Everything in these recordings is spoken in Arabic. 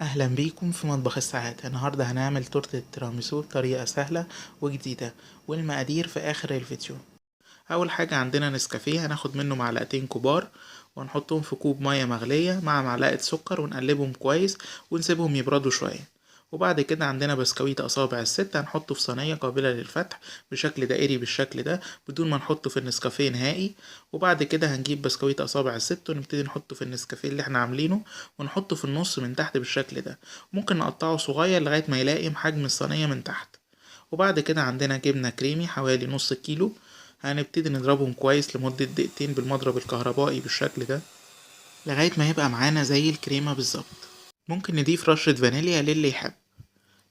اهلا بيكم في مطبخ الساعات. النهارده هنعمل تورته التيراميسو بطريقه سهله وجديده، والمقادير في اخر الفيديو. اول حاجه عندنا نسكافيه، هناخد منه معلقتين كبار ونحطهم في كوب ميه مغليه مع معلقه سكر ونقلبهم كويس ونسيبهم يبردوا شويه. وبعد كده عندنا بسكويت اصابع الست، هنحطه في صينيه قابله للفتح بشكل دائري بالشكل ده بدون ما نحطه في النسكافيه نهائي. وبعد كده هنجيب بسكويت اصابع الست ونبتدي نحطه في النسكافيه اللي احنا عاملينه ونحطه في النص من تحت بالشكل ده. ممكن نقطعه صغير لغايه ما يلائم حجم الصينيه من تحت. وبعد كده عندنا جبنه كريمي حوالي نص كيلو، هنبتدي نضربهم كويس لمدة دقيقتين بالمضرب الكهربائي بالشكل ده لغاية ما يبقى معانا زي الكريمة بالظبط. ممكن نضيف رشة فانيليا للي يحب.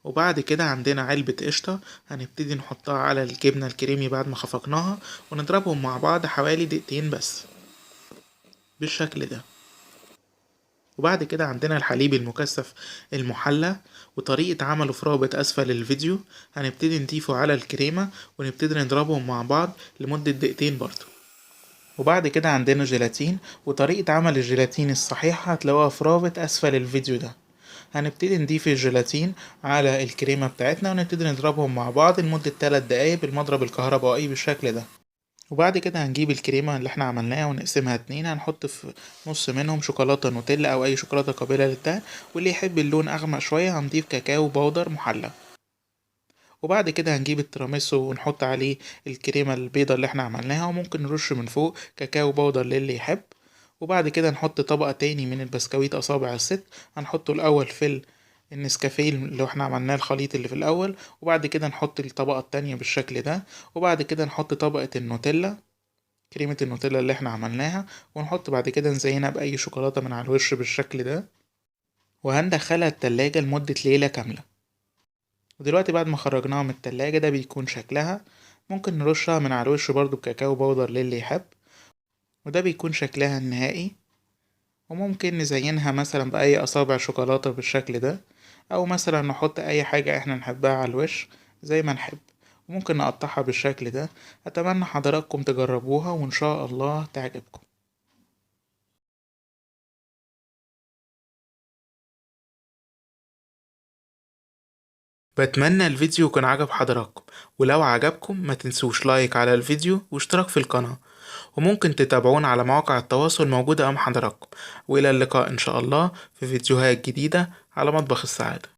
وبعد كده عندنا علبة قشطة، هنبتدي نحطها على الجبنة الكريمي بعد ما خفقناها ونضربهم مع بعض حوالي دقيقتين بس بالشكل ده. وبعد كده عندنا الحليب المكثف المحلى، وطريقة عمله في رابط أسفل الفيديو. هنبتدي نضيفه على الكريمة ونبتدي نضربهم مع بعض لمدة دقيقتين برضو. وبعد كده عندنا جيلاتين، وطريقة عمل الجيلاتين الصحيحة هتلاقوها في رابط أسفل الفيديو ده. هنبتدي نضيف الجيلاتين على الكريمة بتاعتنا ونبتدي نضربهم مع بعض لمدة 3 دقايق بالمضرب الكهربائي بالشكل ده. وبعد كده هنجيب الكريمة اللي احنا عملناها ونقسمها اتنين، هنحط في نص منهم شوكولاتة نوتيلا أو أي شوكولاتة قابلة للدهن، واللي يحب اللون أغمق شوية هنضيف كاكاو باودر محلى. وبعد كده هنجيب التيراميسو ونحط عليه الكريمة البيضة اللي احنا عملناها، وممكن نرش من فوق كاكاو باودر للي يحب. وبعد كده نحط طبقة تاني من البسكويت أصابع الست، هنحطه الأول في النسكافيه اللي احنا عملناه الخليط اللي في الأول، وبعد كده نحط الطبقة التانية بالشكل ده. وبعد كده نحط طبقة النوتيلا، كريمة النوتيلا اللي احنا عملناها، ونحط بعد كده نزينها بأي شوكولاتة من على الوش بالشكل ده. وهندخلها التلاجة لمدة ليلة كاملة. ودلوقتي بعد ما خرجناها من التلاجة ده بيكون شكلها. ممكن نرشها من على الوش برضو بكاكاو باودر للي يحب، وده بيكون شكلها النهائي. وممكن نزينها مثلا بأي أصابع شوكولاتة بالشكل ده، أو مثلا نحط أي حاجة احنا نحبها على الوش زي ما نحب. وممكن نقطعها بالشكل ده. أتمنى حضراتكم تجربوها وإن شاء الله تعجبكم. بتمنى الفيديو يكون عجب حضراتكم، ولو عجبكم ما تنسوش لايك على الفيديو واشتراك في القناة. وممكن تتابعونا على مواقع التواصل موجودة أمام حضراتكم. وإلى اللقاء إن شاء الله في فيديوهات جديدة على مطبخ السعادة.